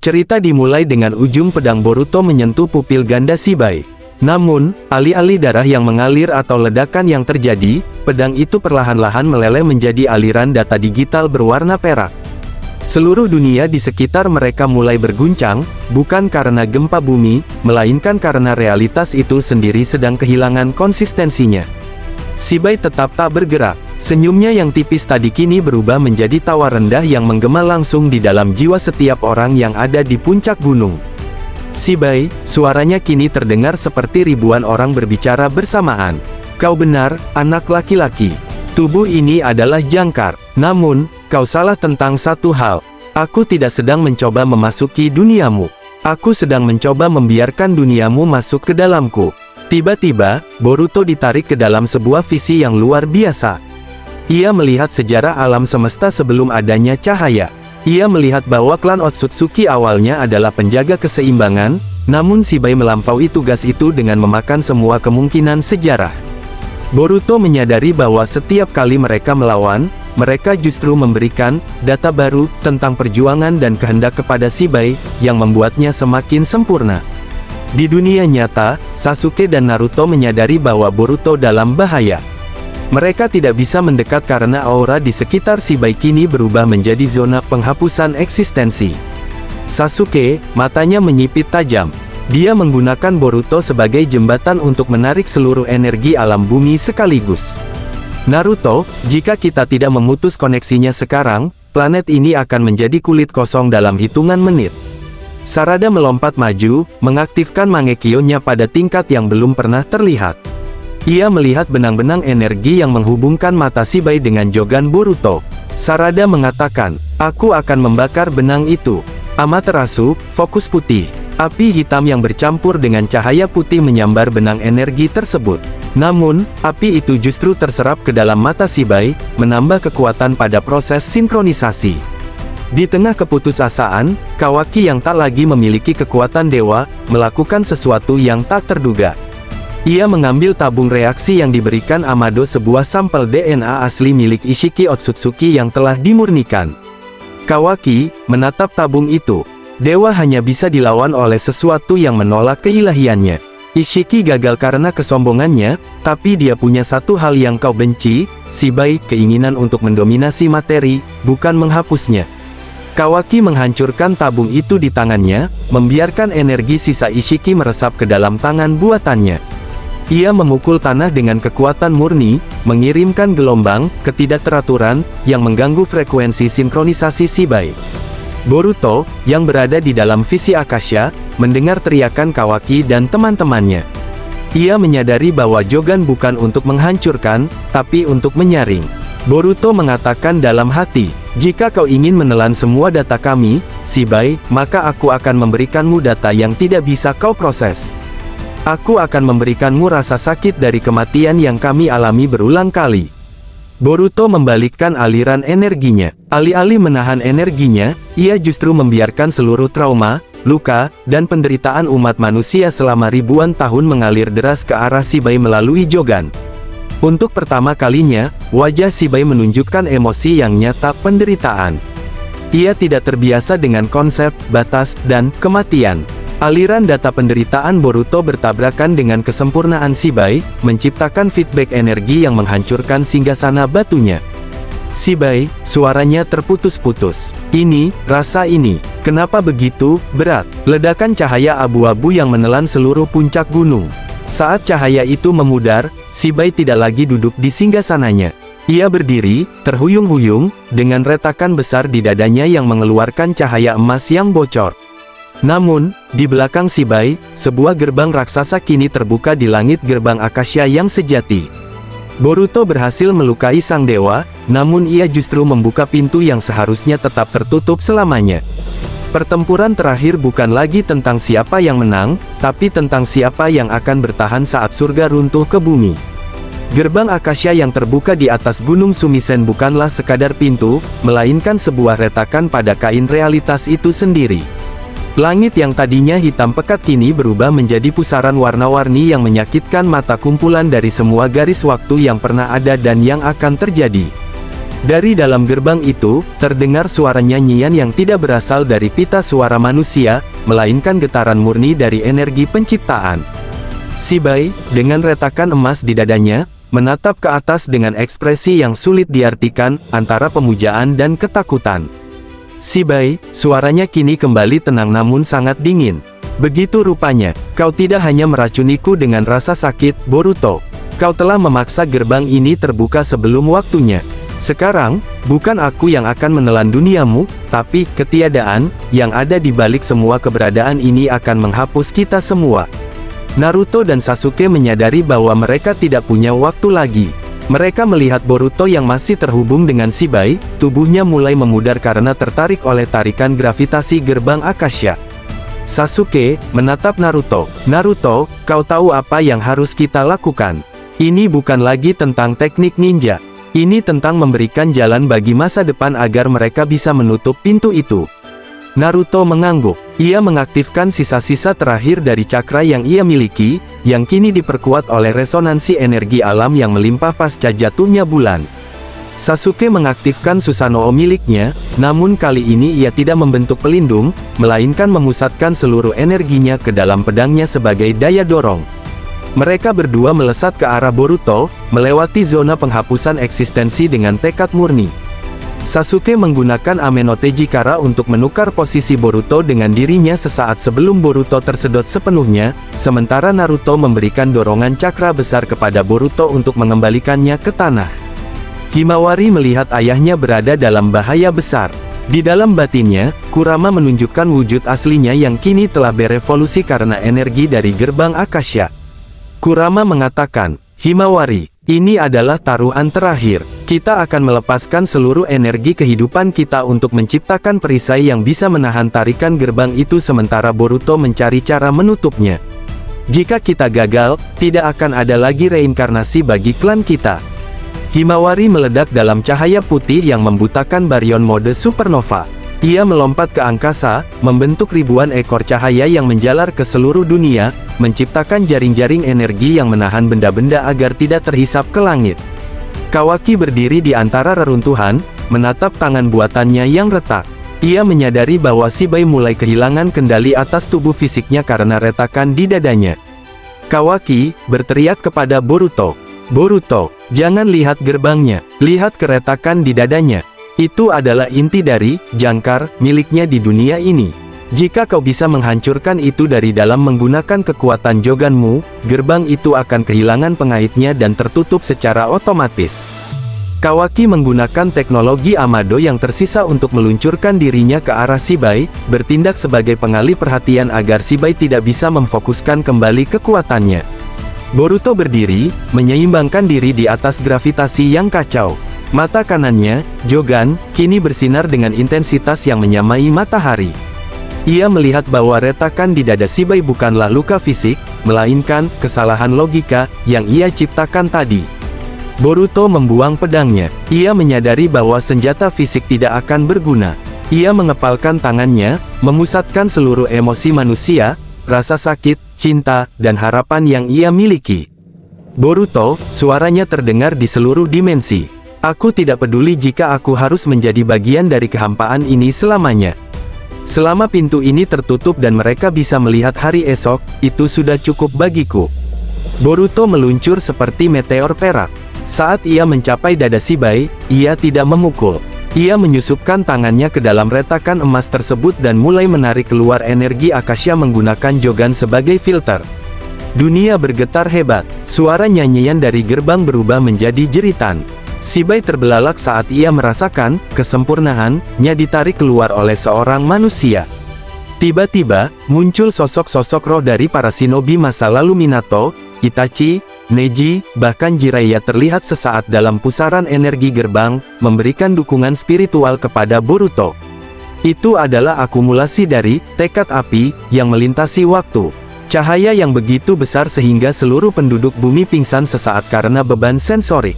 Cerita dimulai dengan ujung pedang Boruto menyentuh pupil ganda Shibai. Namun, alih-alih darah yang mengalir atau ledakan yang terjadi, pedang itu perlahan-lahan meleleh menjadi aliran data digital berwarna perak. Seluruh dunia di sekitar mereka mulai berguncang, bukan karena gempa bumi, melainkan karena realitas itu sendiri sedang kehilangan konsistensinya. Shibai tetap tak bergerak. Senyumnya yang tipis tadi kini berubah menjadi tawa rendah yang menggema langsung di dalam jiwa setiap orang yang ada di puncak gunung. Shibai, suaranya kini terdengar seperti ribuan orang berbicara bersamaan. Kau benar, anak laki-laki. Tubuh ini adalah jangkar. Namun, kau salah tentang satu hal. Aku tidak sedang mencoba memasuki duniamu. Aku sedang mencoba membiarkan duniamu masuk ke dalamku. Tiba-tiba, Boruto ditarik ke dalam sebuah visi yang luar biasa. Ia melihat sejarah alam semesta sebelum adanya cahaya. Ia melihat bahwa klan Otsutsuki awalnya adalah penjaga keseimbangan, namun Shibai melampaui tugas itu dengan memakan semua kemungkinan sejarah. Boruto menyadari bahwa setiap kali mereka melawan, mereka justru memberikan data baru tentang perjuangan dan kehendak kepada Shibai, yang membuatnya semakin sempurna. Di dunia nyata, Sasuke dan Naruto menyadari bahwa Boruto dalam bahaya. Mereka tidak bisa mendekat karena aura di sekitar Shibai kini berubah menjadi zona penghapusan eksistensi. Sasuke, matanya menyipit tajam. Dia menggunakan Boruto sebagai jembatan untuk menarik seluruh energi alam bumi sekaligus. Naruto, jika kita tidak memutus koneksinya sekarang, planet ini akan menjadi kulit kosong dalam hitungan menit. Sarada melompat maju, mengaktifkan Mangekyo-nya pada tingkat yang belum pernah terlihat. Ia melihat benang-benang energi yang menghubungkan mata Shibai dengan Jogan Boruto. Sarada mengatakan, aku akan membakar benang itu. Amaterasu, fokus putih. Api hitam yang bercampur dengan cahaya putih menyambar benang energi tersebut. Namun, api itu justru terserap ke dalam mata Shibai, menambah kekuatan pada proses sinkronisasi. Di tengah keputusasaan, Kawaki yang tak lagi memiliki kekuatan dewa, melakukan sesuatu yang tak terduga. Ia mengambil tabung reaksi yang diberikan Amado, sebuah sampel DNA asli milik Ishiki Otsutsuki yang telah dimurnikan. Kawaki menatap tabung itu. Dewa hanya bisa dilawan oleh sesuatu yang menolak keilahiannya. Ishiki gagal karena kesombongannya, tapi dia punya satu hal yang kau benci, Shibai, keinginan untuk mendominasi materi, bukan menghapusnya. Kawaki menghancurkan tabung itu di tangannya, membiarkan energi sisa Ishiki meresap ke dalam tangan buatannya. Ia memukul tanah dengan kekuatan murni, mengirimkan gelombang ketidakteraturan yang mengganggu frekuensi sinkronisasi Shibai. Boruto, yang berada di dalam visi Akasha, mendengar teriakan Kawaki dan teman-temannya. Ia menyadari bahwa Jogan bukan untuk menghancurkan, tapi untuk menyaring. Boruto mengatakan dalam hati, jika kau ingin menelan semua data kami, Shibai, maka aku akan memberikanmu data yang tidak bisa kau proses. Aku akan memberikanmu rasa sakit dari kematian yang kami alami berulang kali. Boruto membalikkan aliran energinya. Alih-alih menahan energinya, ia justru membiarkan seluruh trauma, luka, dan penderitaan umat manusia selama ribuan tahun mengalir deras ke arah Shibai melalui Jogan. Untuk pertama kalinya, wajah Shibai menunjukkan emosi yang nyata, penderitaan. Ia tidak terbiasa dengan konsep, batas, dan kematian. Aliran data penderitaan Boruto bertabrakan dengan kesempurnaan Shibai, menciptakan feedback energi yang menghancurkan singgasana batunya. Shibai, suaranya terputus-putus. Ini, rasa ini. Kenapa begitu berat? Ledakan cahaya abu-abu yang menelan seluruh puncak gunung. Saat cahaya itu memudar, Shibai tidak lagi duduk di singgasananya. Ia berdiri, terhuyung-huyung, dengan retakan besar di dadanya yang mengeluarkan cahaya emas yang bocor. Namun, di belakang Shibai, sebuah gerbang raksasa kini terbuka di langit gerbang Akasha yang sejati. Boruto berhasil melukai sang dewa, namun ia justru membuka pintu yang seharusnya tetap tertutup selamanya. Pertempuran terakhir bukan lagi tentang siapa yang menang, tapi tentang siapa yang akan bertahan saat surga runtuh ke bumi. Gerbang Akasha yang terbuka di atas Gunung Sumisen bukanlah sekadar pintu, melainkan sebuah retakan pada kain realitas itu sendiri. Langit yang tadinya hitam pekat kini berubah menjadi pusaran warna-warni yang menyakitkan mata, kumpulan dari semua garis waktu yang pernah ada dan yang akan terjadi. Dari dalam gerbang itu, terdengar suara nyanyian yang tidak berasal dari pita suara manusia, melainkan getaran murni dari energi penciptaan. Sibai, dengan retakan emas di dadanya, menatap ke atas dengan ekspresi yang sulit diartikan, antara pemujaan dan ketakutan. Sibai, suaranya kini kembali tenang namun sangat dingin. Begitu rupanya, kau tidak hanya meracuniku dengan rasa sakit, Boruto. Kau telah memaksa gerbang ini terbuka sebelum waktunya. Sekarang, bukan aku yang akan menelan duniamu, tapi ketiadaan yang ada di balik semua keberadaan ini akan menghapus kita semua. Naruto dan Sasuke menyadari bahwa mereka tidak punya waktu lagi. Mereka melihat Boruto yang masih terhubung dengan Sibai, tubuhnya mulai memudar karena tertarik oleh tarikan gravitasi gerbang Akasha. Sasuke menatap Naruto. Naruto, kau tahu apa yang harus kita lakukan? Ini bukan lagi tentang teknik ninja. Ini tentang memberikan jalan bagi masa depan agar mereka bisa menutup pintu itu. Naruto mengangguk. Ia mengaktifkan sisa-sisa terakhir dari cakra yang ia miliki, yang kini diperkuat oleh resonansi energi alam yang melimpah pasca jatuhnya bulan. Sasuke mengaktifkan Susanoo miliknya, namun kali ini ia tidak membentuk pelindung, melainkan memusatkan seluruh energinya ke dalam pedangnya sebagai daya dorong. Mereka berdua melesat ke arah Boruto, melewati zona penghapusan eksistensi dengan tekad murni. Sasuke menggunakan Amenoteji Kara untuk menukar posisi Boruto dengan dirinya sesaat sebelum Boruto tersedot sepenuhnya, sementara Naruto memberikan dorongan cakra besar kepada Boruto untuk mengembalikannya ke tanah. Himawari melihat ayahnya berada dalam bahaya besar. Di dalam batinnya, Kurama menunjukkan wujud aslinya yang kini telah berevolusi karena energi dari gerbang Akasha. Kurama mengatakan, Himawari, ini adalah taruhan terakhir. Kita akan melepaskan seluruh energi kehidupan kita untuk menciptakan perisai yang bisa menahan tarikan gerbang itu sementara Boruto mencari cara menutupnya. Jika kita gagal, tidak akan ada lagi reinkarnasi bagi klan kita. Himawari meledak dalam cahaya putih yang membutakan baryon mode supernova. Ia melompat ke angkasa, membentuk ribuan ekor cahaya yang menjalar ke seluruh dunia, menciptakan jaring-jaring energi yang menahan benda-benda agar tidak terhisap ke langit. Kawaki berdiri di antara reruntuhan, menatap tangan buatannya yang retak. Ia menyadari bahwa Sibai mulai kehilangan kendali atas tubuh fisiknya karena retakan di dadanya. Kawaki berteriak kepada Boruto. Boruto, jangan lihat gerbangnya, lihat keretakan di dadanya. Itu adalah inti dari jangkar miliknya di dunia ini. Jika kau bisa menghancurkan itu dari dalam menggunakan kekuatan Joganmu, gerbang itu akan kehilangan pengaitnya dan tertutup secara otomatis. Kawaki menggunakan teknologi Amado yang tersisa untuk meluncurkan dirinya ke arah Sibai, bertindak sebagai pengalih perhatian agar Sibai tidak bisa memfokuskan kembali kekuatannya. Boruto berdiri, menyeimbangkan diri di atas gravitasi yang kacau. Mata kanannya, Jogan, kini bersinar dengan intensitas yang menyamai matahari. Ia melihat bahwa retakan di dada Sibai bukanlah luka fisik, melainkan kesalahan logika yang ia ciptakan tadi. Boruto membuang pedangnya. Ia menyadari bahwa senjata fisik tidak akan berguna. Ia mengepalkan tangannya, memusatkan seluruh emosi manusia, rasa sakit, cinta, dan harapan yang ia miliki. Boruto, suaranya terdengar di seluruh dimensi. Aku tidak peduli jika aku harus menjadi bagian dari kehampaan ini selamanya. Selama pintu ini tertutup dan mereka bisa melihat hari esok, itu sudah cukup bagiku. Boruto meluncur seperti meteor perak. Saat ia mencapai dada Sibai, ia tidak memukul. Ia menyusupkan tangannya ke dalam retakan emas tersebut dan mulai menarik keluar energi Akasha menggunakan Jogan sebagai filter. Dunia bergetar hebat. Suara nyanyian dari gerbang berubah menjadi jeritan. Sibai terbelalak saat ia merasakan kesempurnaannya ditarik keluar oleh seorang manusia. Tiba-tiba, muncul sosok-sosok roh dari para shinobi masa lalu Minato, Itachi, Neji, bahkan Jiraiya terlihat sesaat dalam pusaran energi gerbang, memberikan dukungan spiritual kepada Boruto. Itu adalah akumulasi dari tekad api yang melintasi waktu. Cahaya yang begitu besar sehingga seluruh penduduk bumi pingsan sesaat karena beban sensorik.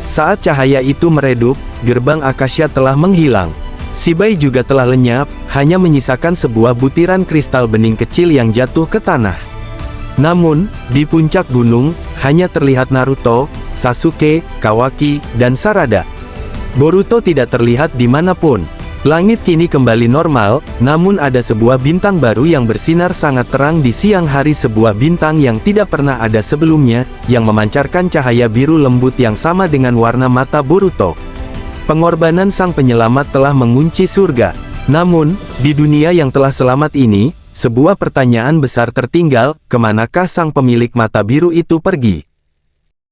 Saat cahaya itu meredup, gerbang Akasha telah menghilang. Sibai juga telah lenyap, hanya menyisakan sebuah butiran kristal bening kecil yang jatuh ke tanah. Namun, di puncak gunung, hanya terlihat Naruto, Sasuke, Kawaki, dan Sarada. Boruto tidak terlihat dimanapun. Langit kini kembali normal, namun ada sebuah bintang baru yang bersinar sangat terang di siang hari, sebuah bintang yang tidak pernah ada sebelumnya, yang memancarkan cahaya biru lembut yang sama dengan warna mata Boruto. Pengorbanan sang penyelamat telah mengunci surga. Namun, di dunia yang telah selamat ini, sebuah pertanyaan besar tertinggal, kemanakah sang pemilik mata biru itu pergi?